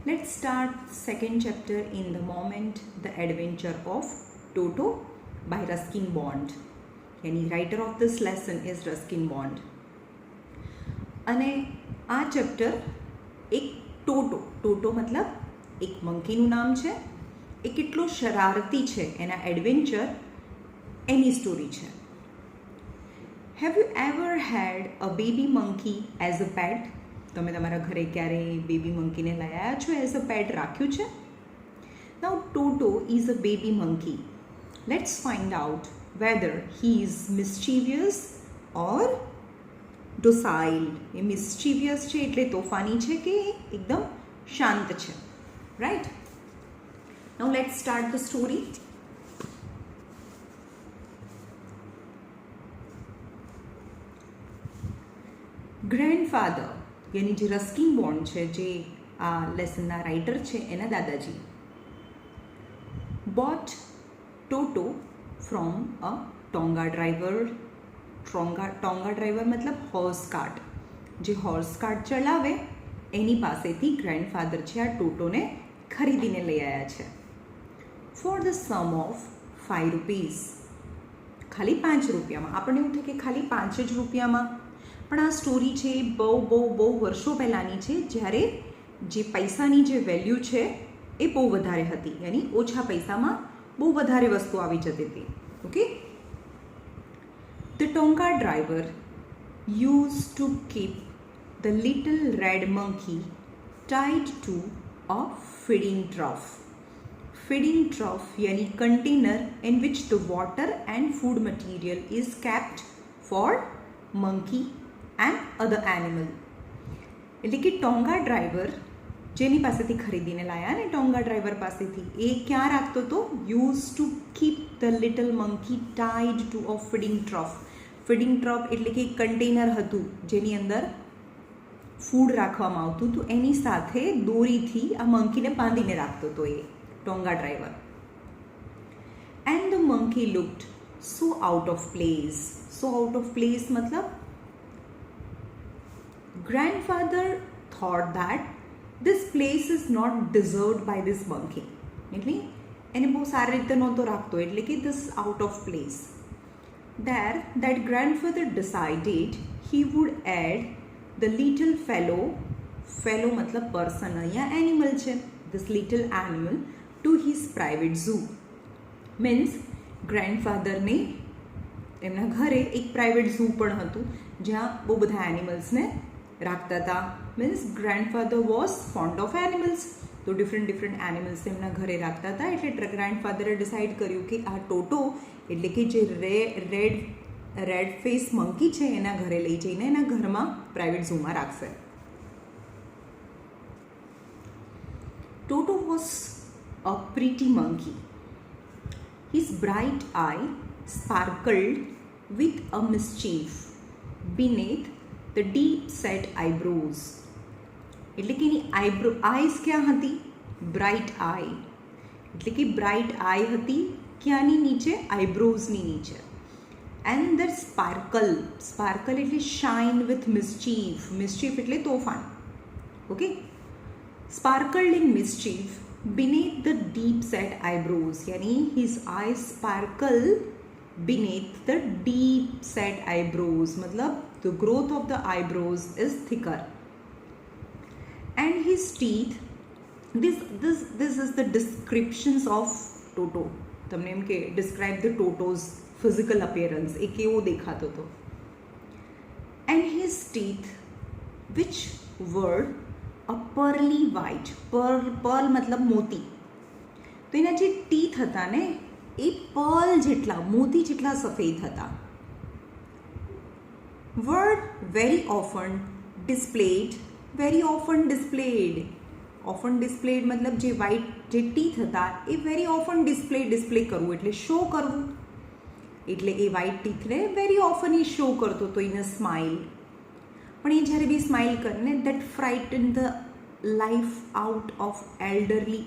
Let's start second chapter in the moment, the adventure of Toto by Ruskin Bond. Any writer of this lesson is Ruskin Bond. અને આ chapter એક ટોટો મતલબ એક મંકીનું નામ છે, એ કેટલો શરારતી છે, એના એડવેન્ચર એની સ્ટોરી છે. Have you ever had a baby monkey as a pet? તમે તમારા ઘરે ક્યારે બેબી મંકીને લઈ આવ્યા છો, એઝ અ પેટ રાખ્યું છે? Now Toto is a baby monkey. Let's find out whether he is mischievous or docile. એ મિસ્ચીવિયસ છે એટલે તોફાની છે કે એકદમ શાંત છે, right? Now let's start the story. Grandfather યાની જે રસ્કિન બોન્ડ છે, જે આ લેસનના રાઇટર છે, એના દાદાજી bought Toto from a tonga driver. Tonga driver મતલબ હોર્સ કાર્ટ. જે હોર્સ કાર્ટ ચલાવે એની પાસેથી ગ્રેન્ડફાધર છે આ ટોટોને ખરીદીને લઈ આવ્યા છે. For the sum of 5 rupees. ખાલી 5 રૂપિયામાં. આપણને એવું થાય કે ખાલી 5 જ રૂપિયામાં, પણ આ સ્ટોરી છે એ બહુ વર્ષો પહેલાંની છે, જ્યારે જે પૈસાની જે વેલ્યુ છે એ બહુ વધારે હતી, યાની ઓછા પૈસામાં બહુ વધારે વસ્તુ આવી જતી હતી. Okay. The tonga driver use to keep the little red monkey tied to a feeding trough. Feeding trough યાની container in which the water and food material is kept for monkey and other animal. એટલે કે ટોંગા driver જેની પાસેથી ખરીદીને લાયા ને ટોંગા driver પાસેથી, એ ક્યાં રાખતો હતો? Use to keep the little monkey tied to a feeding trough. Feeding trough એટલે કે કન્ટેનર હતું જેની અંદર ફૂડ રાખવામાં આવતું હતું, એની સાથે દોરીથી આ મંકીને બાંધીને રાખતો હતો એ tonga driver. And the monkey looked so out of place. So out of place મતલબ grandfather thought that this place is not deserved by this monkey. એટલે એને બહુ સારી રીતે નહોતો રાખતો, એટલે કે this out of place. There that grandfather decided he would add the little fellow મતલબ person, અહીંયા animal છે, this little animal to his private zoo. means grandfather ને એમના ઘરે એક પ્રાઇવેટ ઝૂ પણ હતું જ્યાં બહુ બધા એનિમલ્સને રાખતા હતા. Means grandfather was fond of animals, તો ડિફરન્ટ એનિમલ્સ એમના ઘરે રાખતા હતા. એટલે ગ્રેન્ડફાધરે ડિસાઇડ કર્યું કે આ ટોટો એટલે કે જે રેડ ફેસ મંકી છે એના ઘરે લઈ જઈને એના ઘરમાં પ્રાઇવેટ ઝૂમાં રાખશે. Toto was a pretty monkey. His bright eye sparkled with a mischief beneath the deep set eyebrows. એટલે કે એની આઈઝ ક્યાં હતી? બ્રાઇટ આઈ એટલે કે બ્રાઇટ આઈ હતી ક્યાંની નીચે? આઈબ્રોઝની નીચે. એન્ડ ધ સ્પાર્કલ એટલે શાઇન વિથ મિસ્ચીફ. મિસ્ચીફ એટલે તોફાન. Okay. Sparkled in mischief beneath the deep set eyebrows, यानी his eyes sparkle beneath the deep set eyebrows, मतलब the growth of the eyebrows is thicker. And his teeth, this is the descriptions of Toto. તમને એમ કે describe the Toto's physical appearance, એ કેવો દેખાતો હતો. And his teeth which were a pearly white. pearl મતલબ મોતી. તો એના જે ટીથ હતા ને એ પર્લ જેટલા, મોતી જેટલા સફેદ હતા. were very often displayed. મતલબ જે વ્હાઇટ જે ટીથ હતા એ વેરી ઓફન ડિસ્પ્લે કરવું એટલે શો કરવું. એટલે એ વ્હાઇટ ટીથને વેરી ઓફન એ શો કરતો હતો ઇન અ સ્માઇલ. પણ એ જ્યારે બી સ્માઇલ કરે ને, that frighten the life out of elderly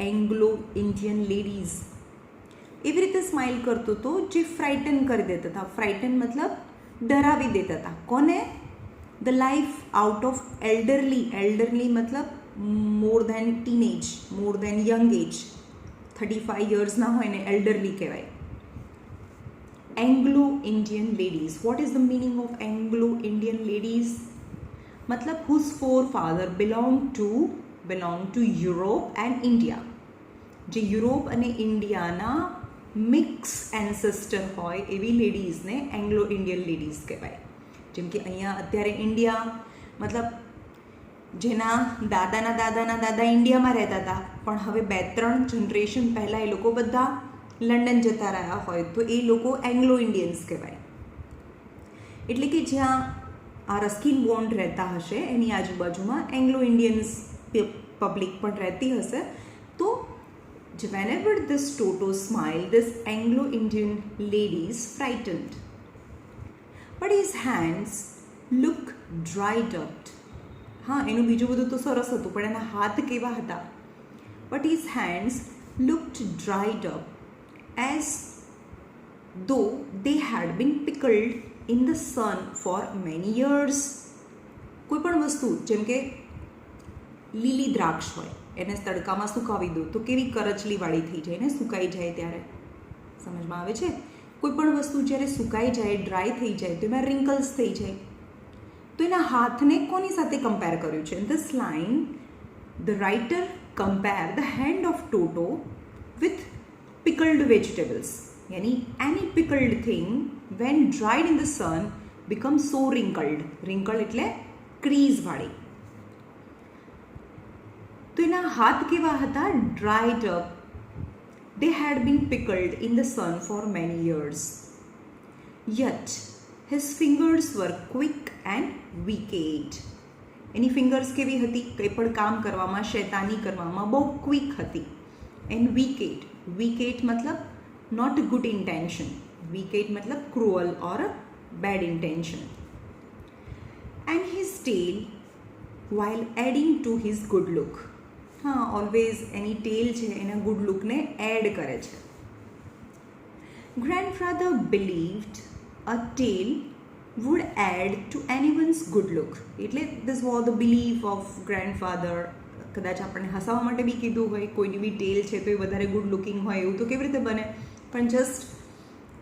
Anglo Indian ladies. એવી રીતે સ્માઇલ કરતો હતો જે ફ્રાઇટન કરી દેતા હતા. ફ્રાઇટન મતલબ ડરાવી દેતા હતા. કોને? The life out of elderly મતલબ મોર દેન ટીનેજ, મોર દેન યંગ એજ, 35 યર્સના હોય ને એલ્ડરલી કહેવાય. Anglo Indian ladies. What is the meaning of Anglo Indian ladies? મતલબ whose forefather belong to Europe and India. જે યુરોપ અને ઇન્ડિયાના મિક્સ એન્સેસ્ટર હોય એવી લેડીઝને એંગ્લો ઇન્ડિયન લેડીઝ કહેવાય. જેમ કે અહીંયા અત્યારે ઇન્ડિયા મતલબ જેના દાદાના દાદાના દાદા ઇન્ડિયામાં રહેતા હતા, પણ હવે 2-3 જનરેશન પહેલાં એ લોકો બધા લંડન જતા રહ્યા હોય તો એ લોકો એંગ્લો ઇન્ડિયન્સ કહેવાય. એટલે કે જ્યાં આ રસ્કિન બોન્ડ રહેતા હશે એની આજુબાજુમાં એંગ્લો ઇન્ડિયન્સ પબ્લિક પણ રહેતી હશે. તો whenever this Toto smiled, this Anglo-Indian ladies frightened. But his hands look dried up. હા, એનું બીજું બધું તો સરસ હતું, પણ એના હાથ કેવા હતા? But his hands looked dried up as though they had been pickled in the sun for many years. કોઈ પણ વસ્તુ જેમ કે લીલી દ્રાક્ષ હોય, એને તડકામાં સુકાવી દો તો કેવી કરચલીવાળી થઈ જાય ને સુકાઈ જાય ત્યારે. સમજમાં આવે છે? કોઈ પણ વસ્તુ જ્યારે સુકાઈ જાય, ડ્રાય થઈ જાય તો એમાં રિંકલ્સ થઈ જાય. તો એના હાથને કોની સાથે કમ્પેર કર્યું છે? This line the writer compare the hand of Toto with pickled vegetables. यानी any pickled thing when dried in the sun becomes so wrinkled. wrinkle એટલે ક્રીઝ વાળી. તો એના હાથ કેવા હતા? dried up. They had been pickled in the sun for many years. Yet his fingers were quick and wicked. Any fingers કેવી હતી? કંઈ પણ કામ કરવામાં, શૈતાની કરવામાં બહુ ક્વિક હતી. And wicked. wicked मतलब not a good intention. wicked मतलब cruel or a bad intention. And his tail while adding to his good look. હા, ઓલવેઝ એની ટેલ છે એના ગુડ લુકને એડ કરે છે. Grandfather believed a tail would add to anyone's good look. એટલે this was the belief of grandfather. કદાચ આપણને હસાવવા માટે બી કીધું હોય, કોઈની બી ટેલ છે તો એ વધારે ગુડ લુકિંગ હોય એવું તો કેવી રીતે બને? પણ just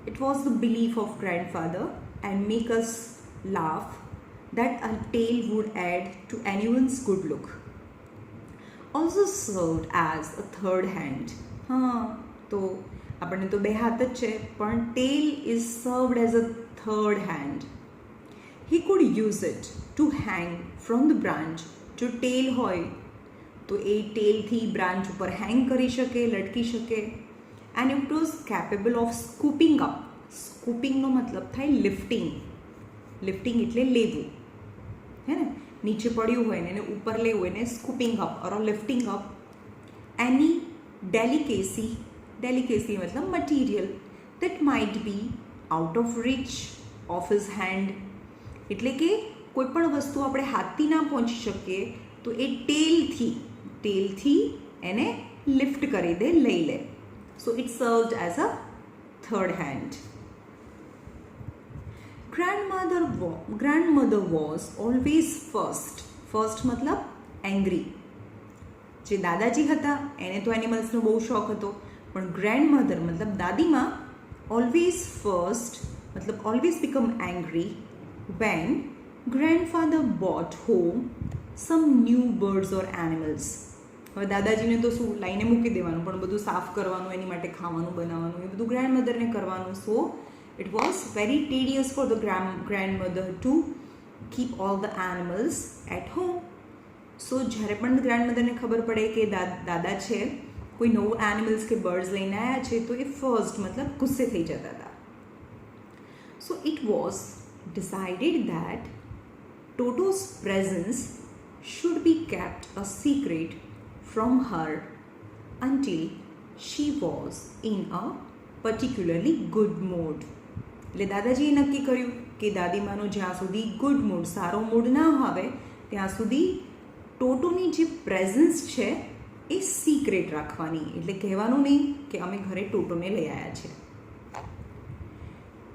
it was the belief of grandfather and make us laugh that a tail would add to anyone's good look. Also served as a third hand. હા, તો આપણને તો બે હાથ જ છે, પણ tail is served as a third hand. He could use it to hang from the branch. જો tail હોય તો એ ટેલથી બ્રાન્ચ ઉપર હેંગ કરી શકે, લટકી શકે. And it was capable of scooping up. સ્કૂપિંગનો મતલબ થાય લિફ્ટિંગ. લિફ્ટિંગ એટલે લેવું, હે ને? નીચે પડ્યું હોય ને એને ઉપર લેવું, એને scooping up or lifting up any delicacy. Delicacy મતલબ material that might be out of reach of his hand. એટલે કે કોઈ પણ વસ્તુ આપણે હાથથી ના પહોંચી શકીએ તો એ ટેલથી એને લિફ્ટ કરી દે, લઈ લે. So it served as a third hand. grandmother was always first. First મતલબ એંગ્રી. જે દાદાજી હતા એને તો એનિમલ્સનો બહુ શોખ હતો, પણ ગ્રેન્ડમધર મતલબ દાદીમાં ઓલવેઝ ફર્સ્ટ મતલબ always become angry when grandfather brought home some new birds or animals. હવે દાદાજીને તો શું લાઈને મૂકી દેવાનું, પણ બધું સાફ કરવાનું, એની માટે ખાવાનું બનાવવાનું, એ બધું ગ્રેન્ડમધરને કરવાનું. સો it was very tedious for the grandmother to keep all the animals at home. So જ્યારે પણ ગ્રેન્ડમધરને ખબર પડે કે દાદા છે કોઈ નવું એનિમલ્સ કે બર્ડ્સ લઈને આવ્યા છે તો એ ફર્સ્ટ મતલબ ગુસ્સે થઈ જતા હતા. So it was decided that Toto's presence should be kept a secret from her until she was in a particularly good mood. એટલે દાદાજીએ નક્કી કર્યું કે દાદીમાનો જ્યાં સુધી ગુડ મૂડ, સારો મૂડ ના આવે ત્યાં સુધી ટોટોની જે પ્રેઝન્સ છે એ સિક્રેટ રાખવાની. એટલે કહેવાનું નહીં કે અમે ઘરે ટોટોને લઈ આવ્યા છે.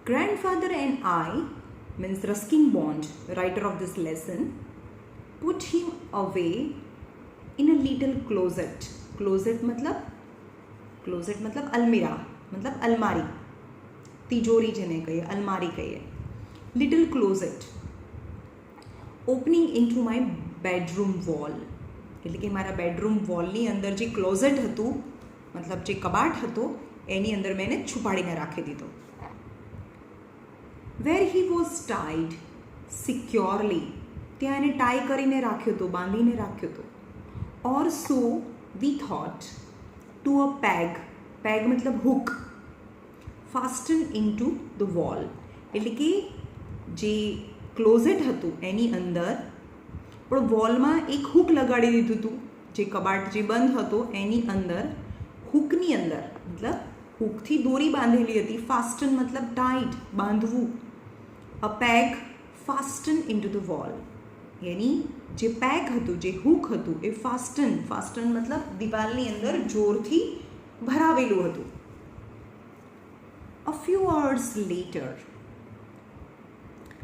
Grandfather and I, means Ruskin Bond, writer of this lesson, put him away little closet. Closet मतलब अलमीरा, मतलब अलमारी, तिजोरी જેને કહીએ, અલમારી કહીએ. Little closet opening into my bedroom wall. એટલે કે મારા બેડરૂમ વોલની અંદર જે ક્લોઝેટ હતું, મતલબ જે કબાટ હતો, એની અંદર મેં એને છુપાડીને રાખી દીધો. Where he was tied securely, ત્યાં એને ટાઈ કરીને રાખ્યો હતો, બાંધીને રાખ્યો હતો. Or so we thought, to a peg. Peg मतलब hook. Fastened into the wall. એટલે કે જે ક્લોઝેટ હતું એની અંદર પણ વોલમાં એક હુક લગાડી દીધું હતું. જે કબાટ જે બંધ હતો એની અંદર હુકની અંદર મતલબ હુકથી દોરી બાંધેલી હતી. ફાસ્ટન મતલબ ટાઈટ, બાંધવું. A peg fasten into the wall. એની જે પેગ હતું, જે હુક હતું એ ફાસ્ટન મતલબ દિવાલની અંદર જોરથી ભરાવેલું હતું. A few hours later,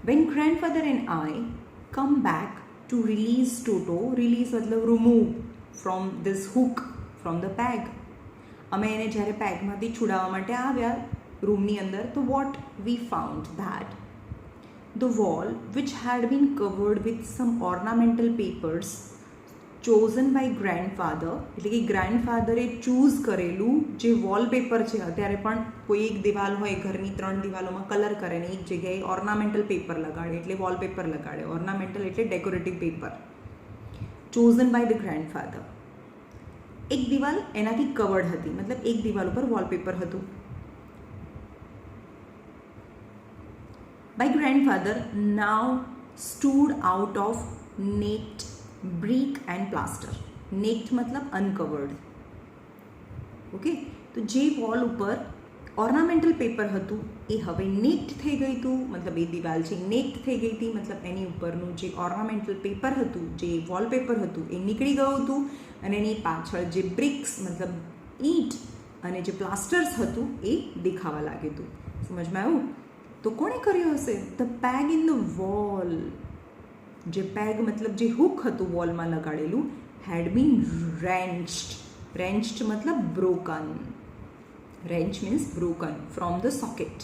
when grandfather and I come back to release Toto, release मतलब remove from this hook, from the peg. અમે એને જ્યારે પેગમાંથી છોડાવવા માટે આવ્યા રૂમની અંદર, તો what we found that the wall, which had been covered with some ornamental papers chosen by grandfather, એટલે કે ગ્રાન્ડફાધરે ચૂઝ કરેલું જે વોલપેપર છે, અત્યારે પણ કોઈ એક દિવાલ હોય, ઘરની 3 દિવાલોમાં કલર કરે ને એક જગ્યાએ ઓર્નામેન્ટલ પેપર લગાડે એટલે વોલપેપર લગાડે. ઓર્નામેન્ટલ એટલે decorative paper. Chosen by the grandfather. એક દિવાલ એનાથી કવર્ડ હતી, મતલબ એક દિવાલ ઉપર વોલપેપર હતું. My grandfather now stood out of naked brick and plaster. Naked मतलब uncovered. ઓકે, તો જે વોલ ઉપર ઓર્નામેન્ટલ પેપર હતું એ હવે નેક્ડ થઈ ગયું હતું, મતલબ એ દિવાલ છે નેક્ડ થઈ ગઈ હતી, મતલબ એની ઉપરનું જે ઓર્નામેન્ટલ પેપર હતું, જે વોલપેપર હતું એ નીકળી ગયું હતું અને એની પાછળ જે બ્રિક્સ મતલબ ઈંટ અને જે પ્લાસ્ટર્સ હતું એ દેખાવા લાગ્યું હતું. સમજમાં આવ્યું? તો કોણે કર્યું હશે? The peg in the wall. જે પેગ મતલબ જે હુક હતું વોલમાં લગાડેલું, હેડ બીન રેન્ચ્ડ. રેન્ચ્ડ મતલબ broken. Wrench means broken from the socket.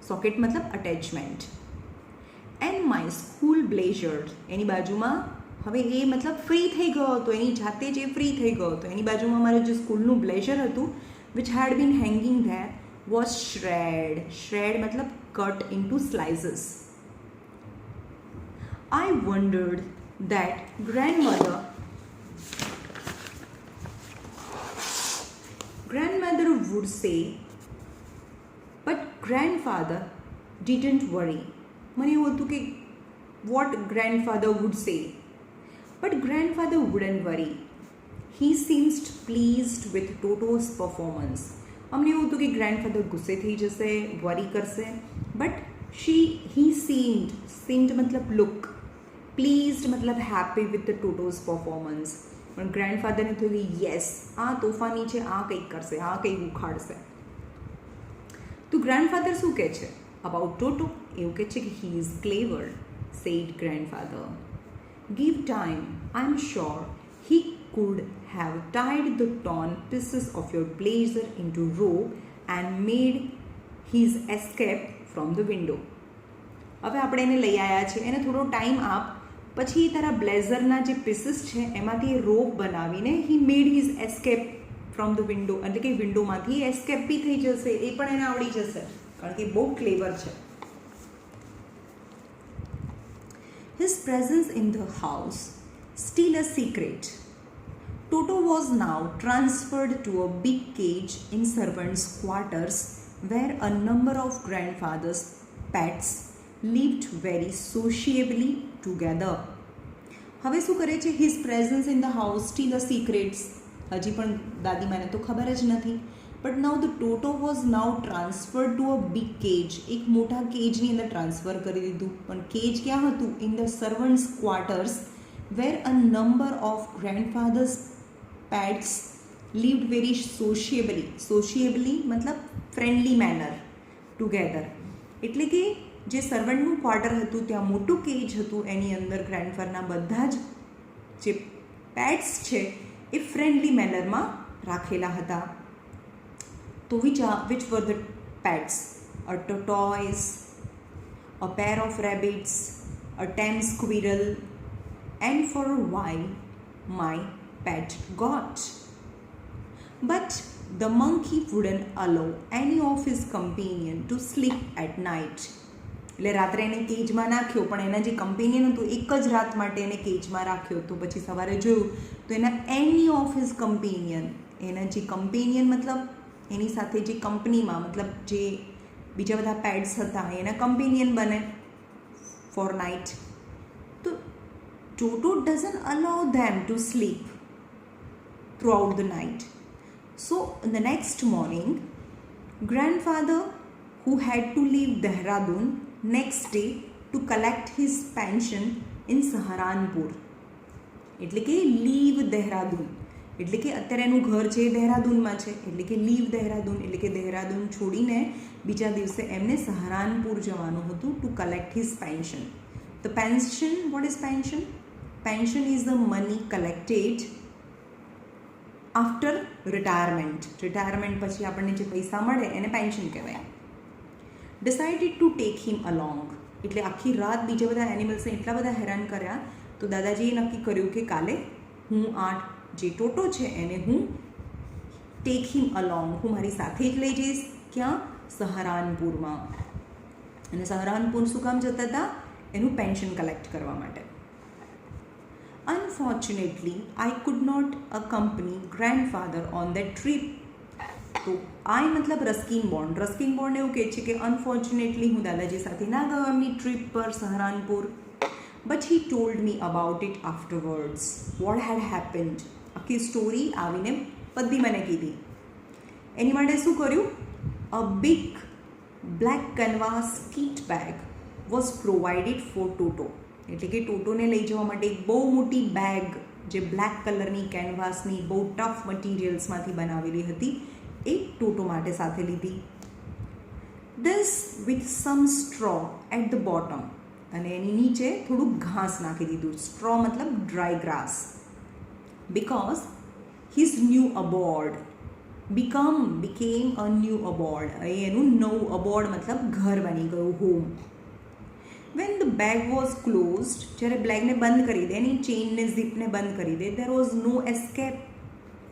Socket મતલબ attachment. And my school blazer. એની બાજુમાં હવે એ મતલબ ફ્રી થઈ ગયો હતો, એની જાતે જ એ ફ્રી થઈ ગયો હતો. એની બાજુમાં મારે જે સ્કૂલનું બ્લેઝર હતું which had been hanging there was shred. Shred मतलब cut into slices. I wondered that grandmother would say, but grandfather didn't worry. મને એવું હતું કે what grandfather would say, but grandfather wouldn't worry. He seemed pleased with Toto's performance. અમને એવું હતું કે grandfather ગુસ્સે થઈ જશે, વરી કરશે, બટ he seemed મતલબ લુક, પ્લીઝડ મતલબ હેપી વિથ ધ ટોટોઝ પરફોર્મન્સ. પણ ગ્રેન્ડફાધરને થયું કે યસ, આ તોફાની છે, આ કંઈક કરશે, આ કંઈક ઉખાડશે. તો ગ્રેન્ડફાધર શું કહે છે અબાઉટ ટોટો? એવું કહે છે કે he is clever, said grandfather. Give time, I am sure he could have tied the torn pieces of your blazer into rope and made his escape from the window. હવે આપણે એને લઈ આવ્યા છે, એને થોડો ટાઈમ આપ, પછી તારા બ્લેઝરના જે પીસીસ છે એમાંથી રોપ બનાવીને he made his escape from the window, એટલે કે વિન્ડોમાંથી એસ્કેપ બી થઈ જશે. એ પણ એને આવડી જશે કારણ કે બહુ ક્લેવર છે. His presence in the house still a secret. Toto was now transferred to a big cage in servants' quarters where a number of grandfather's pets lived very sociably together. હવે શું કરે છે? His presence in the house still a secret. હજી પણ દાદીમાને તો ખબર જ નથી. But now the Toto was now transferred to a big cage. એક મોટા કેજની અંદર ટ્રાન્સફર કરી દીધું. પણ કેજ ક્યાં હતું? In the servants' quarters where a number of grandfather's pets lived very sociably મતલબ ફ્રેન્ડલી મેનર ટુગેધર. એટલે કે જે સર્વન્ટનું ક્વાર્ટર હતું ત્યાં મોટું કેજ હતું, એની અંદર ગ્રેન્ડફાધરના બધા જ જે પેટ્સ છે એ ફ્રેન્ડલી મેનરમાં રાખેલા હતા. તો which were the pets? A tortoise, a pair of rabbits, a tame squirrel, and for a while my pet got. But the monkey wouldn't allow any of his companion to sleep at night. એટલે રાત્રે એને કેજમાં નાખ્યો, પણ એના જે companion હતું એક જ રાત માટે એને કેજમાં રાખ્યો. તો પછી સવારે જોયું તો એના એની ઓફ હિઝ કમ્પેનિયન, એના જે કમ્પેનિયન મતલબ એની સાથે જે કંપનીમાં મતલબ જે બીજા બધા પેટ્સ હતા એના કમ્પેનિયન બને ફોર નાઇટ. તો Toto doesn't allow them to sleep throughout the night. So the next morning, grandfather, who had to leave Dehradun next day to collect his pension in Saharanpur, એટલે કે leave Dehradun, એટલે કે અત્યારે એનું ઘર છે એ દહેરાદૂનમાં છે, એટલે કે લીવ દહેરાદૂન, એટલે કે દહેરાદૂન છોડીને બીજા દિવસે એમને સહારાનપુર જવાનું હતું two collect his pension. The pension, what is pension? Pension is the money collected after retirement. Retirement પછી આપણને જે પૈસા મળે એને પેન્શન કહેવાય. Decided to take him along, એટલે આખી રાત બીજા બધા એનિમલ્સને એટલા બધા હેરાન કર્યા તો દાદાજીએ નક્કી કર્યું કે કાલે હું આ જે ટોટો છે એને હું ટેક હિમ અલોંગ, હું મારી સાથે જ લઈ જઈશ. ક્યાં? સહારાનપુરમાં. અને સહારાનપુર શું કામ જતા હતા? એનું પેન્શન કલેક્ટ કરવા માટે. Unfortunately, I could not accompany grandfather on that trip. તો આઈ મતલબ રસ્કિન બોન્ડ. રસ્કિન બોન્ડ એવું કહે છે કે અનફોર્ચ્યુનેટલી હું દાદાજી સાથે ના ગયો એમની ટ્રીપ પર Saharanpur. But he told me about it afterwards. What had happened? આખી સ્ટોરી આવીને બધી મને કીધી. એની માટે શું કર્યું? A big black canvas kit bag was provided for Toto. એટલે કે ટોટોને લઈ જવા માટે એક બહુ મોટી બેગ જે બ્લેક કલરની કેનવાસની બહુ ટફ મટીરિયલ્સમાંથી બનાવેલી હતી એ ટોટો માટે સાથે લીધી. This with some straw at the bottom, અને એની નીચે થોડુંક ઘાસ નાખી દીધું. સ્ટ્રો મતલબ dry grass. Because his new abode became a new abode. એનું નવું અબોર્ડ મતલબ ઘર બની ગયું, home. When the bag was closed, જ્યારે બ્લેગને બંધ કરી દે, એની ચેઇનને ઝીપને બંધ કરી દે, there was no escape.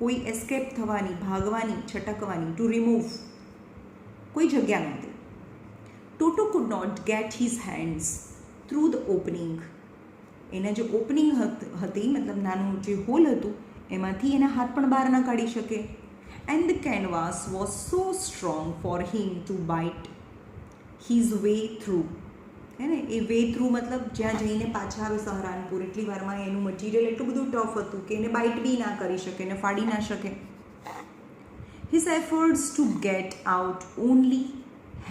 કોઈ એસ્કેપ થવાની, ભાગવાની, છટકવાની, ટુ રિમૂવ કોઈ જગ્યા નહોતી. Toto could not get his hands through the opening. એના જે ઓપનિંગ હતી મતલબ નાનું જે હોલ હતું એમાંથી એના હાથ પણ બહાર ના કાઢી શકે. And the canvas was so strong for him to bite his way through. હે ને, એ વે થ્રુ મતલબ જ્યાં જઈને પાછા આવે સહારાનપુર એટલી વારમાં એનું મટીરિયલ એટલું બધું ટફ હતું કે એને બાઇટ બી ના કરી શકે, એને ફાડી ના શકે. His efforts to get out only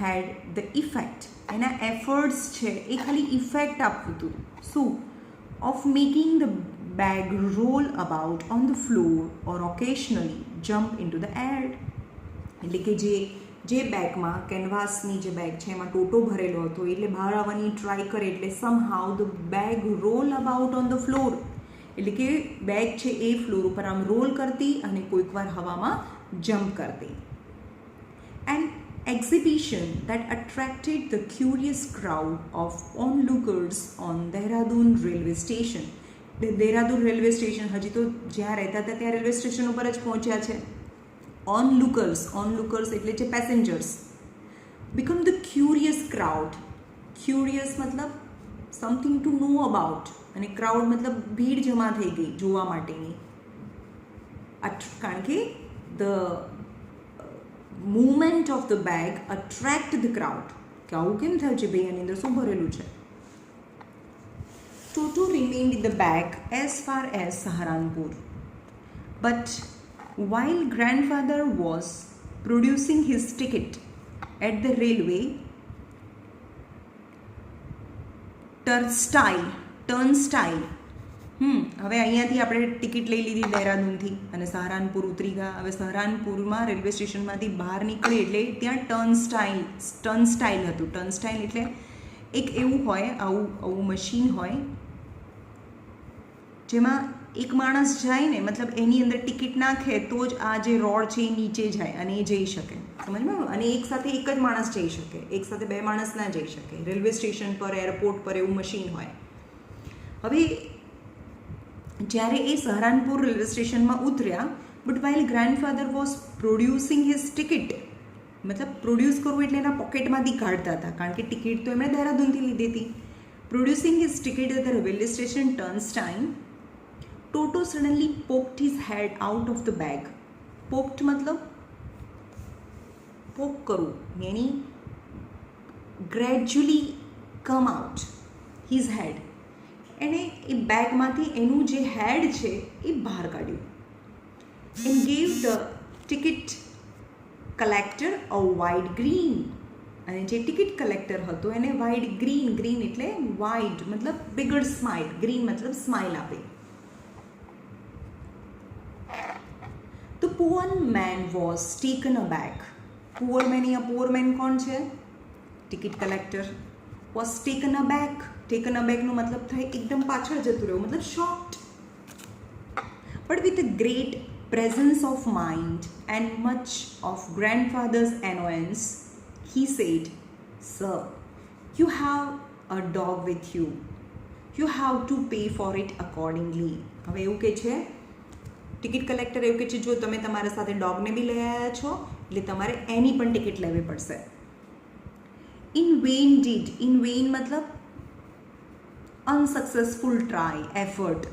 had the effect. એના એફર્ટ્સ છે એ ખાલી ઇફેક્ટ આપવું હતું. શું? Of making the bag roll about on the floor or occasionally jump in two the air. એટલે કે જે બેગમાં કેનવાસની જે બેગ છે એમાં ટોટો ભરેલો હતો એટલે બહાર આવવાની ટ્રાય કરે એટલે somehow the bag roll about on the floor. એટલે કે બેગ છે એ ફ્લોર ઉપર આમ રોલ કરતી અને કોઈક વાર હવામાં જમ્પ કરતી. And exhibition that attracted the curious crowd of onlookers on Dehradun railway station. Dehradun railway station, હજી તો જ્યાં રહેતા હતા ત્યાં રેલવે સ્ટેશન ઉપર જ પહોંચ્યા છે. onlookers એટલે છે passengers. become the curious crowd. curious મતલબ something to know about, અને ક્રાઉડ મતલબ ભીડ જમા થઈ ગઈ જોવા માટેની. કારણ કે the movement of the bag attract the crowd. કે આવું કેમ થયું છે ભાઈ, આની અંદર શું ભરેલું છે? Toto remained in the bag as far as Saharanpur. But while grandfather was producing his ticket at the railway turnstile, હવે અહીંયાથી આપણે ટિકિટ લઈ લીધી દહેરાદૂનથી અને સહારાનપુર ઉતરી ગયા. હવે સહારાનપુરમાં રેલવે સ્ટેશનમાંથી બહાર નીકળી એટલે ત્યાં ટર્નસ્ટાઇલ હતું. ટર્નસ્ટાઇલ એટલે એક એવું હોય, આવું મશીન હોય જેમાં એક માણસ જાય ને, મતલબ એની અંદર ટિકિટ નાખે તો જ આ જે રોડ છે એ નીચે જાય અને એ જઈ શકે, સમજમાં? અને એક સાથે એક જ માણસ જઈ શકે, એક સાથે બે માણસ ના જઈ શકે. રેલવે સ્ટેશન પર, એરપોર્ટ પર એવું મશીન હોય. હવે જ્યારે એ સહારનપુર રેલવે સ્ટેશનમાં ઉતર્યા, but while grandfather was producing his ticket, મતલબ પ્રોડ્યુસ કરવું એટલે એના પોકેટમાંથી કાઢતા હતા, કારણ કે ટિકિટ તો એમણે દહેરાદૂનથી લીધી હતી. Producing his ticket at the railway station turnstile, Toto suddenly poked his head out of the bag. Poked मतलब poke करूँ, यानी gradually come out his head. एने ए बैग माथी एनु जे हेड छे ए बहार काढ्યું and gave the ticket collector a wide grin. અને જે ticket collector હતો એને વાઇડ ગ્રીન, ગ્રીન એટલે વાઇડ મતલબ બિગર સ્માઇલ, ગ્રીન મતલબ સ્માઇલ આપે. The poor man was taken aback. Poor man या poor man कौन છે? Ticket collector. Was taken aback. Taken aback નો મતલબ થાય એકદમ પાછળ જતું રહેવું, મતલબ shocked. But with a great presence of mind and much of grandfather's annoyance, he said, "Sir, you have a dog with you. You have to pay for it accordingly." હવે એવું કે છે ટિકિટ કલેક્ટર, એવું કે છે જો તમે તમારા સાથે ડોગને બી લઈ આવ્યા છો એટલે તમારે એની પણ ટિકિટ લેવી પડશે. In vain did, in vain મતલબ અનસક્સેસફુલ ટ્રાય, એફર્ટ.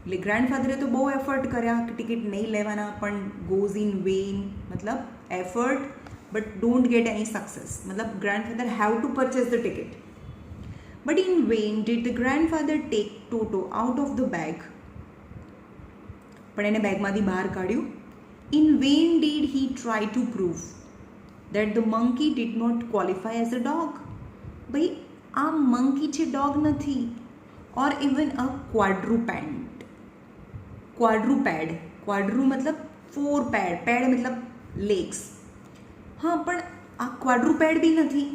એટલે ગ્રેન્ડફાધરે તો બહુ એફર્ટ કર્યા કે ટિકિટ નહીં લેવાના, પણ ગોઝ ઇન વેઇન મતલબ effort but don't get any success, મતલબ grandfather have to purchase the ticket. But in vain did the grandfather take Toto out of the bag. પણ એને બેગમાંથી બહાર કાઢ્યું. In vain did he try to prove that the monkey did not qualify as a dog. ભાઈ આ monkey છે, dog નથી. ઓર even a ક્વાડ્રુપેડ. ક્વાડ્રુપેડ, ક્વાડ્રુ મતલબ 4 પેડ, પેડ મતલબ લેગ્સ. હા, પણ આ ક્વાડ્રુપેડ બી નથી.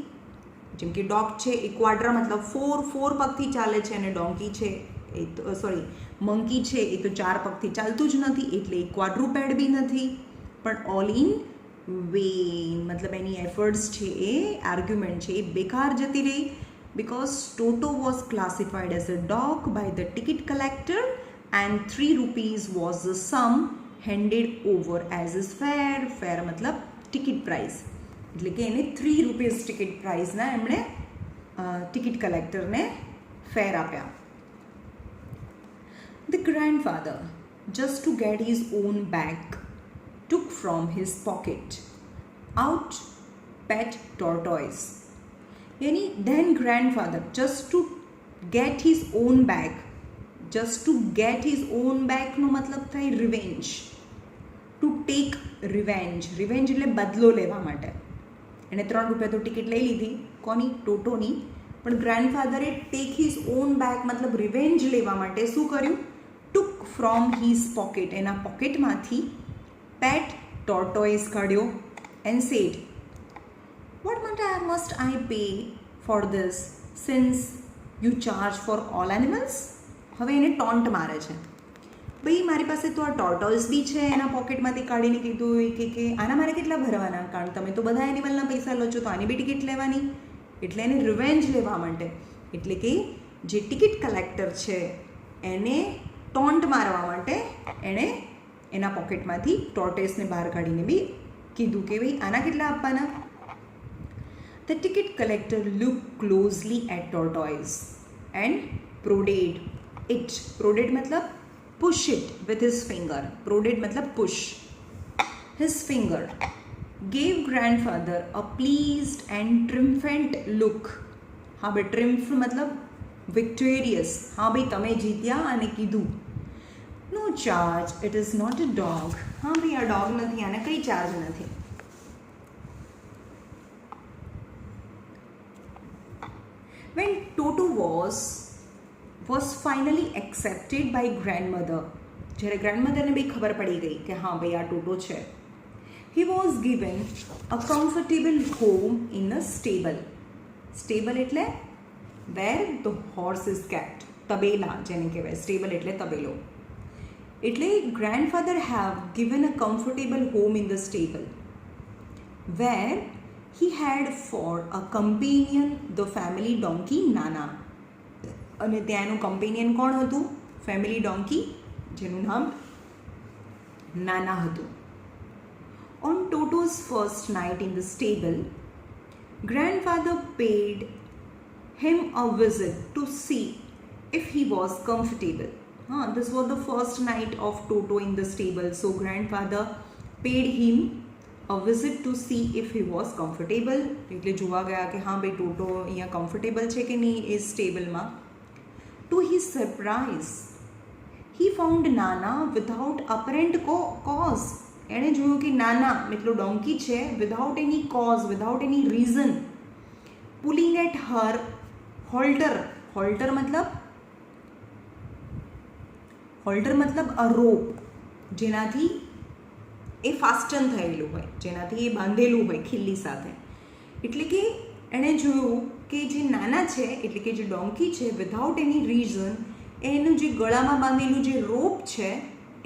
જેમ કે ડોગ છે એ ક્વાડ્રા મતલબ 4 પગથી ચાલે છે, અને ડોંકી છે એ તો મંકી છે એ તો 4 પગથી ચાલતું જ નથી, એટલે એ ક્વાડ્રુપેડ બી નથી. પણ ઓલ ઇન વેઇન મતલબ એની એફર્ટ્સ છે એ આર્ગ્યુમેન્ટ છે એ બેકાર જતી રહી. Because Toto was classified as a dog by the ticket collector and 3 rupees was the sum handed over as is fare. Fare મતલબ ટિકિટ પ્રાઇસ, એટલે કે એને 3 રૂપીઝ ટિકિટ પ્રાઇસના એમણે ટિકિટ કલેક્ટરને ફેર આપ્યા. The grandfather, just to get his own bag, took from his pocket out pet tortoise. Yani then grandfather, just to get his own bag, just to get his own bag નો મતલબ થાય revenge. To take revenge, revenge એટલે બદલો લેવા માટે. એને 3 રૂપિયા તો ticket લઈ લીધી, કોની? ટોટોની. પણ ગ્રેન્ડફાધરે ટેક હિઝ ઓન બેગ મતલબ રિવેન્જ લેવા માટે શું કર્યું? took from his pocket, એના પોકેટમાંથી pet tortoise કાઢ્યો and said, "What must I pay for this since you charge for all animals?" હવે એને ટોન્ટ મારે છે. ભાઈ મારી પાસે તો આ ટોર્ટોઇસ બી છે, એના પોકેટમાંથી કાઢીને કીધું કે આના મારે કેટલા ભરવાના, કારણ તમે તો બધા એનિમલના પૈસા લો છો તો આની બી ટિકિટ લેવાની. એટલે એને રિવેન્જ લેવા માટે, એટલે કે જે ટિકિટ કલેક્ટર છે એને ટોન્ટ મારવા માટે એણે એના પોકેટમાંથી ટોર્ટોઇસને બહાર કાઢીને બી કીધું કે ભાઈ આના કેટલા આપવાના. The ticket collector looked closely at tortoise and prodded it. Prodded मतलब push it with his finger. Prodded मतलब push. His finger gave grandfather a pleased and triumphant look. हाँ भाई triumph मतलब victorious. हाँ भाई તમે જીત્યા અને કીધું no charge, it is not a dog. हाँ भाई આ ડોગ નથી, આને કઈ ચાર્જ નથી. When Toto was finally accepted by grandmother, જ્યારે ગ્રેન્ડમધરને બી ખબર પડી ગઈ કે હા ભાઈ આ ટોટો છે, he was given a comfortable home in a stable. Stable એટલે where the horse is kept. તબેલા જેને કહેવાય, સ્ટેબલ એટલે તબેલો. એટલે grandfather have given a comfortable home in the stable where he had for a companion the family donkey Nana. અને ત્યાંનું companion કોણ હતું? ફેમિલી ડોન્કી, જેનું નામ નાના હતું. On Toto's first night in the stable, grandfather paid him a visit to see if he was comfortable. This was the first night of Toto in the stable, so grandfather paid him a visit to see if he was comfortable. એટલે જોવા ગયા કે હા ભાઈ ટોટો અહીંયા comfortable છે કે નહીં એ સ્ટેબલમાં. To his surprise, he found Nana without apparent cause. એણે જોયું કે નાના મતલબ ડોન્કી છે without any cause, without any reason, pulling at her halter. halter મતલબ a rope, જેનાથી એ ફાસ્ટન થયેલું હોય, જેનાથી એ બાંધેલું હોય ખીલ્લી સાથે. એટલે કે એણે જોયું કે જે નાના છે એટલે કે જે ડોન્કી છે વિધાઉટ એની રીઝન એનું જે ગળામાં બાંધેલું જે રોપ છે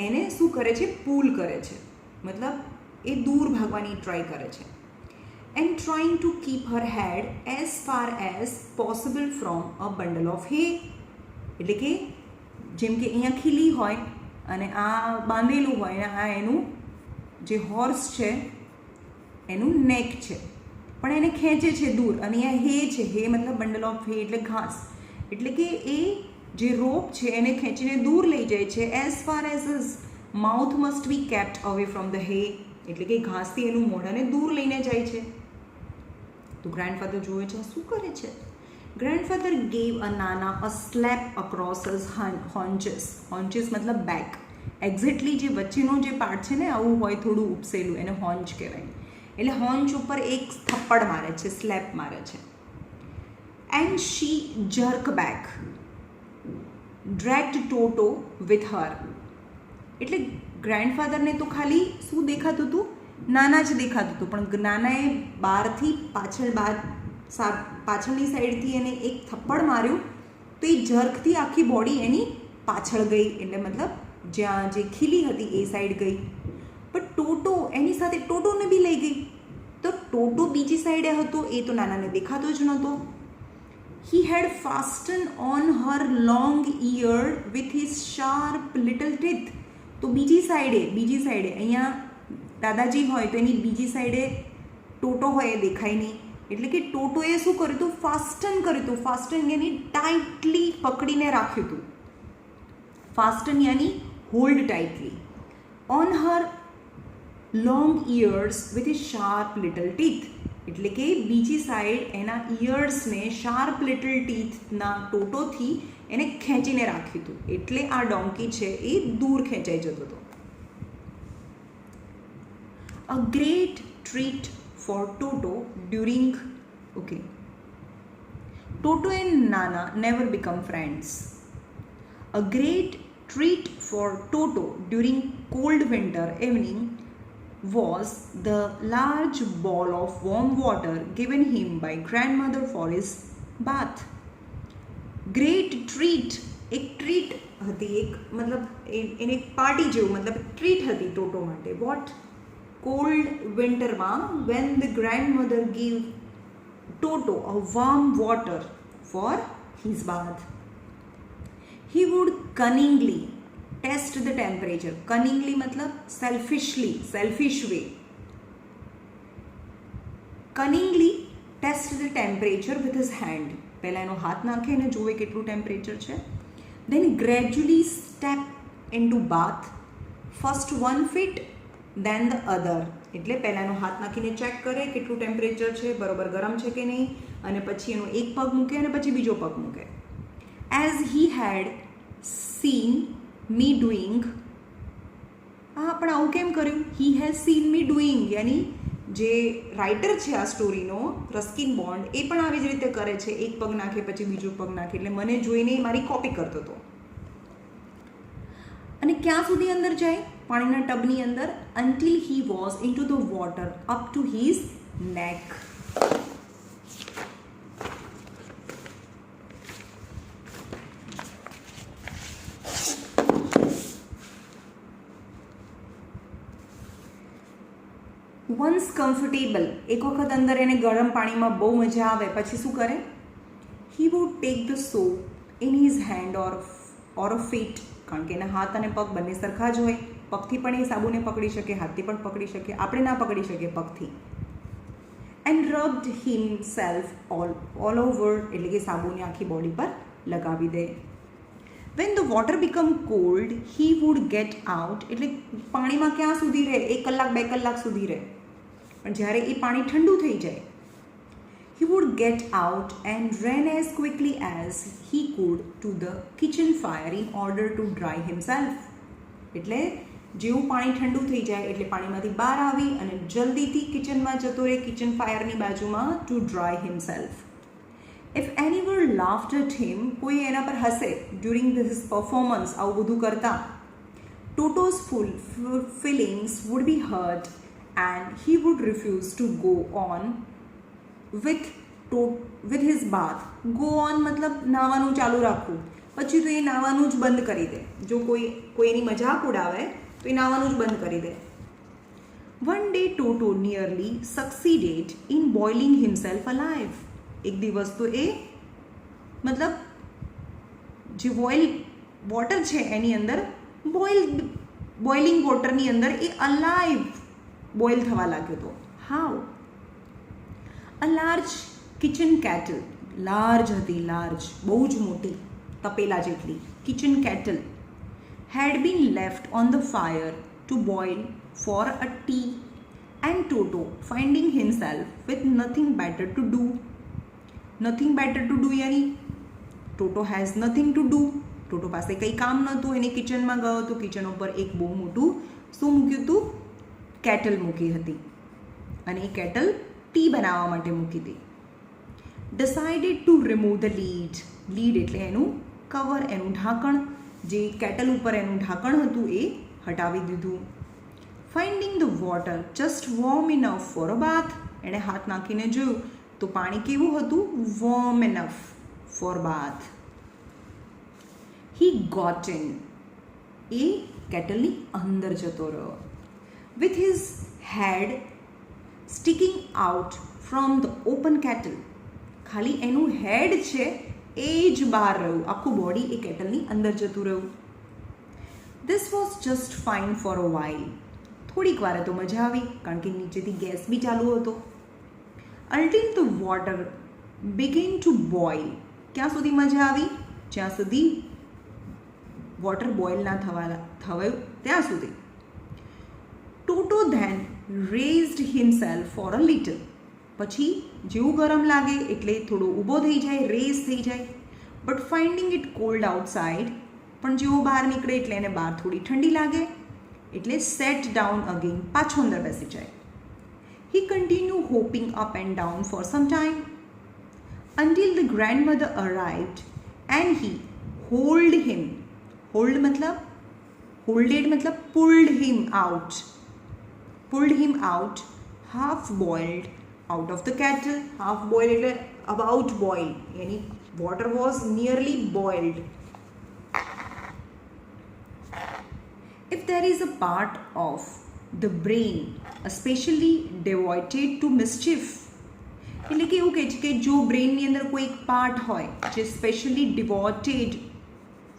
એને શું કરે છે? પુલ કરે છે, મતલબ એ દૂર ભાગવાની ટ્રાય કરે છે. And trying to keep her head as far as possible from a bundle of hay. એટલે કે જેમ કે અહીંયા ખીલી હોય અને આ બાંધેલું હોય અને આ એનું જે હોર્સ છે એનું નેક છે, પણ એને ખેંચે છે દૂર. અને અહીંયા હે છે, હે મતલબ બંડલ ઓફ હે એટલે ઘાસ. એટલે કે એ જે રોપ છે એને ખેંચીને દૂર લઈ જાય છે. As far as his mouth must be kept away from the હે. એટલે કે ઘાસથી એનું મોઢાને દૂર લઈને જાય છે. તો ગ્રેન્ડફાધર જોવે છે શું કરે છે. ગ્રેન્ડફાધર ગેવ અ નાના અ સ્લેપ અક્રોસ હિઝ હોન્ચેસ. હોન્ચેસ મતલબ બેક. એક્ઝેક્ટલી જે વચ્ચેનો જે પાર્ટ છે ને આવું હોય થોડું ઉપસેલું, એને હોન્ચ કહેવાય. એટલે હોન્ચ ઉપર એક થપ્પડ મારે છે, સ્લેપ મારે છે. And she jerk back, dragged Toto with her. એટલે ગ્રેન્ડફાધરને તો ખાલી શું દેખાતું હતું? નાના જ દેખાતું હતું, પણ નાનાએ બહારથી પાછળની સાઈડથી એને એક થપ્પડ માર્યું તો એ જર્કથી આખી બોડી એની પાછળ ગઈ. એટલે મતલબ જ્યાં જે ખીલી હતી એ સાઈડ ગઈ. પણ ટોટો એની સાથે ટોટોને બી લઈ ગઈ. તો ટોટો બીજી સાઈડે હતો એ તો નાનાને દેખાતો જ નહોતો. He had fastened on her long ear with his sharp little teeth. તો બીજી સાઈડે અહીંયા દાદાજી હોય તો એની બીજી સાઈડે ટોટો હોય એ દેખાય નહીં. એટલે કે ટોટોએ શું કર્યું હતું? ફાસ્ટન કર્યું હતું. ફાસ્ટન યાની ટાઈટલી પકડીને રાખ્યું હતું. ફાસ્ટન યાની hold tightly. On her long ears with his sharp little teeth. એટલે કે બીજી સાઈડ એના ઇયર્સને શાર્પ લિટલ ટીથના ટોટોથી એને ખેંચીને રાખ્યું હતું. એટલે આ ડોન્કી છે એ દૂર ખેંચાઈ જતો હતો. A great treat for Toto during Toto and Nana never become friends. A great treat for Toto during cold winter evening was the large bowl of warm water given him by grandmother for his bath. Great treat, એક treat હતી, એક મતલબ એને એક party જેવું, મતલબ treat હતી Toto માટે. વોટ? કોલ્ડ વિન્ટરમાં when the grandmother gave Toto a warm water for his bath. He would cunningly test the temperature. Cunningly मतलब selfishly, selfish way. Cunningly test the temperature with his hand. પહેલા એનો હાથ નાખે અને જોવે કેટલું ટેમ્પરેચર છે. Then gradually step into bath. First one foot, then the other. એટલે પહેલાં એનો હાથ નાખીને ચેક કરે કેટલું ટેમ્પરેચર છે, બરોબર ગરમ છે કે નહીં, અને પછી એનો એક પગ મૂકે અને પછી બીજો પગ મૂકે. As he had seen me doing. પણ આવું કેમ કર્યું? He has seen me doing, યાની જે રાઇટર છે આ સ્ટોરીનો રસ્કિન બોન્ડ એ પણ આવી જ રીતે કરે છે. એક પગ નાખે પછી બીજો પગ નાખે. એટલે મને જોઈને મારી કોપી કરતો હતો. અને ક્યાં સુધી અંદર જાય? પાણીના ટબની અંદર. until he was into the water up to his neck. Once comfortable, એક વખત અંદર એને ગરમ પાણીમાં બહુ મજા આવે પછી શું કરે? He would take the soap in his hand or a feet, કારણ કે એના હાથ અને પગ બંને સરખા જ હોય. પગથી પણ એ સાબુને પકડી શકે, હાથથી પણ પકડી શકે, આપણે ના પકડી શકીએ પગથી. And rubbed himself all over, એટલે કે સાબુને આખી બોડી પર લગાવી દે. When the water become cold he would get out, એટલે પાણીમાં ક્યાં સુધી રહે? 1 કલાક 2 કલાક સુધી રહે. પણ જ્યારે એ પાણી ઠંડુ થઈ જાય, he would get out and ran as quickly as he could to the kitchen fire in order to dry himself. એટલે જેવું પાણી ઠંડુ થઈ જાય એટલે પાણીમાંથી બહાર આવી અને જલ્દીથી કિચનમાં જતો રહે, કિચન ફાયરની બાજુમાં, to dry himself. If anyone laughed at him, કોઈ એના પર હસે ડ્યુરિંગ હિઝ પરફોર્મન્સ, આવું બધું કરતા, Toto's feelings would be hurt and he would refuse to go on with his bath. Go on મતલબ નાવાનું ચાલુ રાખવું, પછી તો એ નાવાનું જ બંધ કરી દે. જો કોઈ એની મજાક ઉડાવે તો એ નાવાનું જ બંધ કરી દે. One day Toto nearly succeeded in boiling himself alive. એક દિવસ તો એ મતલબ જે વોટર છે એની અંદર બોઇલિંગ વોટરની અંદર એ અલાઇવ બોઇલ થવા લાગ્યો હતો. How? A large kitchen kettle, large હતી, લાર્જ બહુ જ મોટી, તપેલા જેટલી kitchen kettle, had been left on the fire to boil for a tea, and Toto, finding himself with nothing better to do. Nothing better to do યાની Toto has nothing to do. Toto પાસે કંઈ કામ નહોતું, એને કિચનમાં ગયો તો kitchen ઉપર એક બહુ મોટું શું મૂક્યું હતું? કેટલ મૂકી હતી અને એ કેટલ ટી બનાવવા માટે મૂકી હતી. Decided to remove the lead એટલે એનું કવર, એનું ઢાંકણ, જે કેટલ ઉપર એનું ઢાંકણ હતું એ હટાવી દીધું. Finding the water just warm enough for a bath, એણે હાથ નાખીને જોયું તો પાણી કેવું હતું? Warm enough for bath. He got in, એ કેટલની અંદર જતો રહ્યો. with his head sticking out from the open kettle, ખાલી એનું હેડ છે એ જ બહાર રહ્યું, આખું બોડી એ કેટલની અંદર જતું રહ્યું. This was just fine for a while, થોડીક વાર તો મજા આવી કારણ કે નીચેથી ગેસ બી ચાલુ હતો. Until the water began to boil, ક્યાં સુધી મજા આવી? જ્યાં સુધી વોટર બોઇલ ના થવાયું ત્યાં સુધી. Toto then raised himself for a little, પછી જેવું ગરમ લાગે એટલે થોડો ઊભો થઈ જાય, રેઝ થઈ જાય. But finding it cold outside, પણ જેવો બહાર નીકળે એટલે એને બહાર થોડી ઠંડી લાગે એટલે સેટ ડાઉન અગેન, પાછો અંદર બેસી જાય. He continued hopping up and down for some time until the grandmother arrived and he holded him. Hold मतलब holded मतलब pulled him out half boiled out of the kettle. Half boiled એટલે about boil, yani water was nearly boiled. If there is a part of the brain especially devoted to mischief, એટલે કે એવું કહે છે કે જો બ્રેઇનની અંદર કોઈ એક પાર્ટ હોય જે સ્પેશિયલી ડિવોટેડ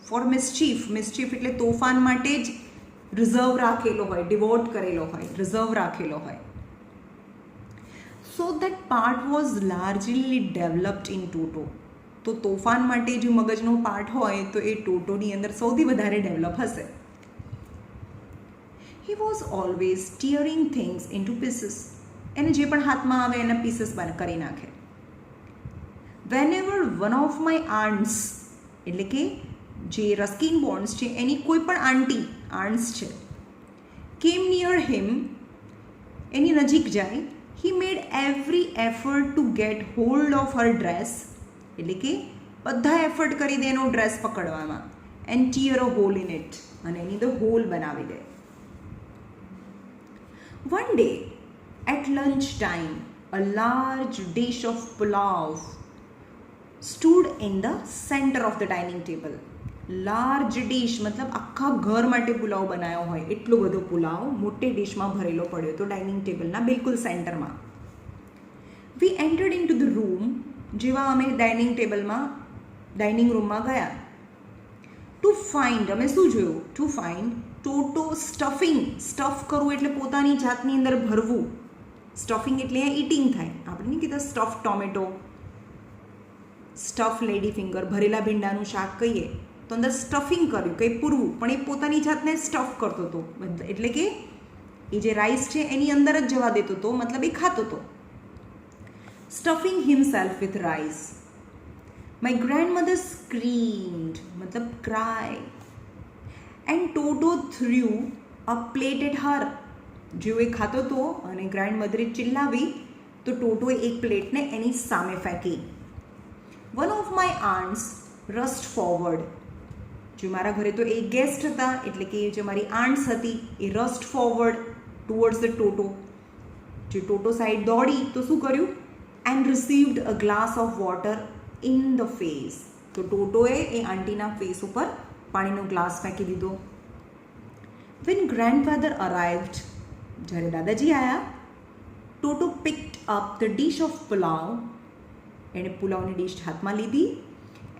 ફોર મિસ્ચીફ એટલે તોફાન માટે જ રિઝર્વ રાખેલો હોય, ડિવોટ કરેલો હોય, રિઝર્વ રાખેલો હોય. So that part was largely developed in Toto, તો તોફાન માટે જે મગજનો પાર્ટ હોય તો એ ટોટોની અંદર સૌથી વધારે ડેવલપ હશે. He was always tearing things into pieces, એને જે પણ હાથમાં આવે એના પીસીસ કરી નાખે. Whenever one of my aunts, એટલે કે જે રસ્કિન બોન્ડ્સ છે એની કોઈ પણ આન્ટ્સ છે, came near him, એની નજીક જાય, he made every effort to get hold of her dress, એટલે કે બધા એફર્ટ કરી દે એનો ડ્રેસ પકડવામાં, and tear a hole in it, અને એની અંદર હોલ બનાવી દે. One day at lunch time, a large dish of pulao stood in the center of the dining table. Large dish મતલબ આખા ઘર માટે પુલાવ બનાવ્યો હોય એટલો બધો પુલાવ મોટી ડીશમાં ભરેલો પડ્યો હતો ડાઇનિંગ ટેબલના બિલકુલ સેન્ટરમાં. We entered in two the room. જેવા અમે ડાઇનિંગ રૂમમાં ગયા ટુ ફાઇન્ડ, અમે શું જોયું? To find Toto stuffing. Stuff કરવું એટલે પોતાની જાતની અંદર ભરવું. સ્ટફિંગ એટલે અહીંયા ઇટિંગ થાય. આપણે નહીં કીધા stuff tomato, stuff lady finger, ભરેલા ભીંડાનું શાક કહીએ તો અંદર સ્ટફિંગ કર્યું, કંઈ પૂરવું, પણ એ પોતાની જાતને સ્ટફ કરતો હતો. એટલે કે એ જે રાઈસ છે એની અંદર જ જવા દેતો હતો, મતલબ એ ખાતો હતો. Stuffing himself with rice. My grandmother screamed મતલબ cry and Toto threw a plate at her. જેવો એ ખાતો હતો અને ગ્રેન્ડમધરે ચિલ્લાવી તો ટોટોએ એક પ્લેટને એની સામે ફેંકી. One of my aunts rust forward. જો મારા ઘરે તો એક ગેસ્ટ હતા એટલે કે જે મારી આન્ટ્સ હતી એ રસ્ટ ફોરવર્ડ ટુવર્ડ્સ ધ ટોટો. જે ટોટો સાઈડ દોડી તો શું કર્યું? And received a glass of water in the face. તો ટોટોએ એ આંટીના ફેસ ઉપર પાણીનો ગ્લાસ ફેંકી દીધો. વેન ગ્રેન્ડફાધર અરાઇવ્ડ, જ્યારે દાદાજી આવ્યા, Toto picked up the dish of pulao. એણે પુલાવની ડીશ હાથમાં લીધી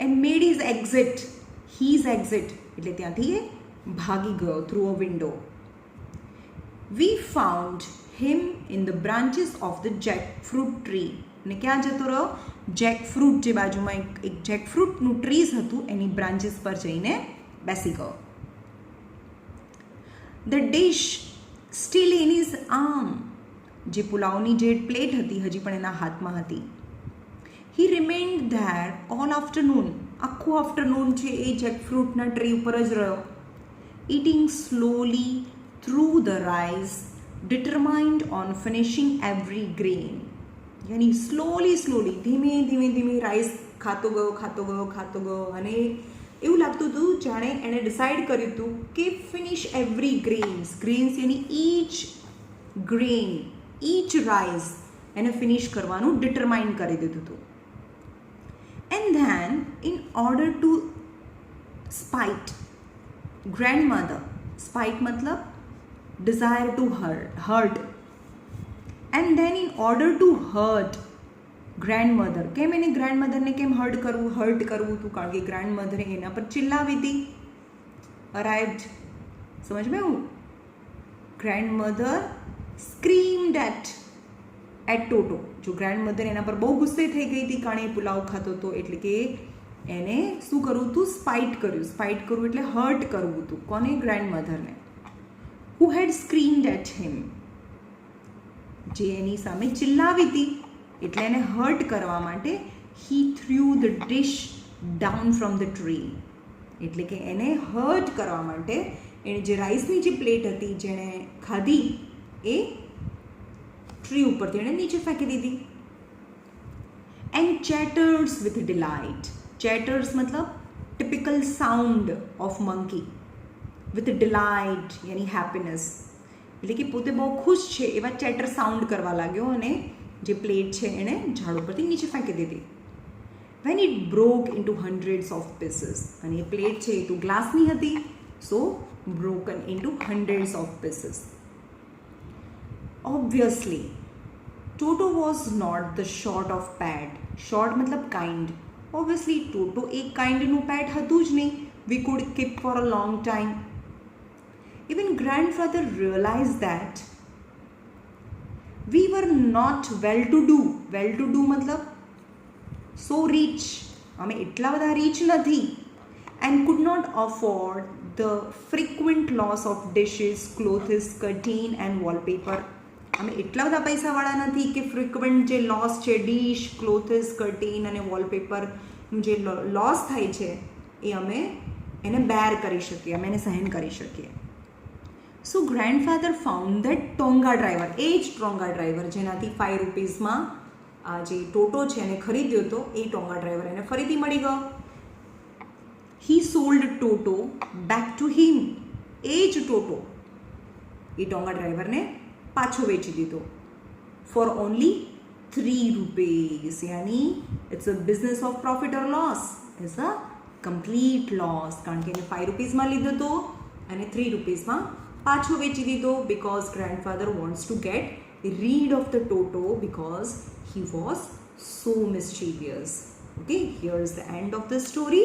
એન્ડ મેડ હિઝ એક્ઝિટ એટલે ત્યાંથી એ ભાગી ગયો through a window. We found him in the branches of the jackfruit tree. અને ક્યાં જતો રહ્યો? જેકફ્રૂટ, જે બાજુમાં એક જેકફ્રૂટનું ટ્રીઝ હતું એની બ્રાન્ચીસ પર જઈને બેસી ગયો. The dish still in his arm. જે પુલાવની જે પ્લેટ હતી હજી પણ એના હાથમાં હતી. He remained there all afternoon. આખું આફ્ટરનૂન છે એ જેકફ્રૂટના ટ્રી ઉપર જ રહ્યો. Eating slowly through the rice determined on finishing every grain. યાની સ્લોલી ધીમે રાઈસ ખાતો ગયો અને એવું લાગતું હતું જાણે એણે ડિસાઇડ કર્યું હતું કે ફિનિશ એવરી ગ્રેન્સ યાની ઈચ રાઈસ એને ફિનિશ કરવાનું ડિટરમાઇન કરી દીધું હતું. And then in order to spite grandmother. Spite મતલબ desire to hurt. And then in order to hurt grandmother, કેમ એને ગ્રેન્ડમધરને કેમ હર્ટ કરવું હતું? કારણ કે ગ્રેન્ડમધરે એના પર ચિલ્લાવી હતી. અરાઇવ્ડ, સમજમાં હું? ગ્રેન્ડમધર સ્ક્રીમ્ડ એટ ટોટો. જો ગ્રેન્ડમધર એના પર બહુ ગુસ્સે થઈ ગઈ હતી કારણ એ પુલાવ ખાતો હતો એટલે કે એને શું કરવું હતું? સ્પાઇટ કરવું એટલે હર્ટ કરવું હતું. કોને? ગ્રેન્ડમધરને. who had screamed at him. જે એની સામે ચિલ્લાવી હતી એટલે એને હર્ટ કરવા માટે he threw the dish down from the tree. એટલે કે એને હર્ટ કરવા માટે એણે જે રાઈસની જે પ્લેટ હતી જેણે ખાધી એ ટ્રી ઉપરથી એણે નીચે ફેંકી દીધી. and chatters with delight. chatters મતલબ typical sound of monkey. With delight યાની હેપીનેસ. એટલે કે પોતે બહુ ખુશ છે એવા ચેટર સાઉન્ડ કરવા લાગ્યો અને જે પ્લેટ છે એણે ઝાડ ઉપરથી નીચે ફેંકી દીધી. When it broke into hundreds of pieces. અને એ પ્લેટ છે એ તો ગ્લાસની હતી, so broken into hundreds of pieces. Obviously Toto was not the sort of pet. Sort મતલબ કાઇન્ડ. ઓબ્વિયસલી ટોટો એક કાઇન્ડનું પેટ હતું જ નહીં. We could keep for a long time. Even grandfather realized that we were not well-to-do. Well-to-do મતલબ so rich. અમે એટલા બધા રીચ નથી. And could not afford the frequent loss of dishes, clothes, curtain and wallpaper. અમે એટલા બધા પૈસાવાળા નથી કે ફ્રિક્વન્ટ જે લોસ છે ડીશ, ક્લોથિસ, કર્ટેન અને વોલપેપરનું જે લોસ થાય છે એ અમે એને બેર કરી શકીએ, અમે એને સહન કરી શકીએ. સો ગ્રેન્ડફાધર ફાઉન્ડ ધેટ ટોંગા ડ્રાઈવર, એ જ ટોંગા ડ્રાઈવર જેનાથી 5 રૂપીઝમાં આ જે ટોટો છે એને ખરીદ્યો હતો એ ટોંગા ડ્રાઈવર એને ફરીથી મળી ગયો. He sold Toto back to him. એ જ ટોટો એ ટોંગા ડ્રાઈવરને પાછો વેચી દીધો ફોર ઓનલી 3 રૂપીઝ. યાની it's a business of profit or loss. It's a complete loss, કારણ કે એને 5 રૂપીઝમાં લીધો હતો અને 3 રૂપીઝમાં પાછો વેચી દીધો, because grandfather wants to get rid of the Toto because he was so mischievous. Okay, here's the end of the story.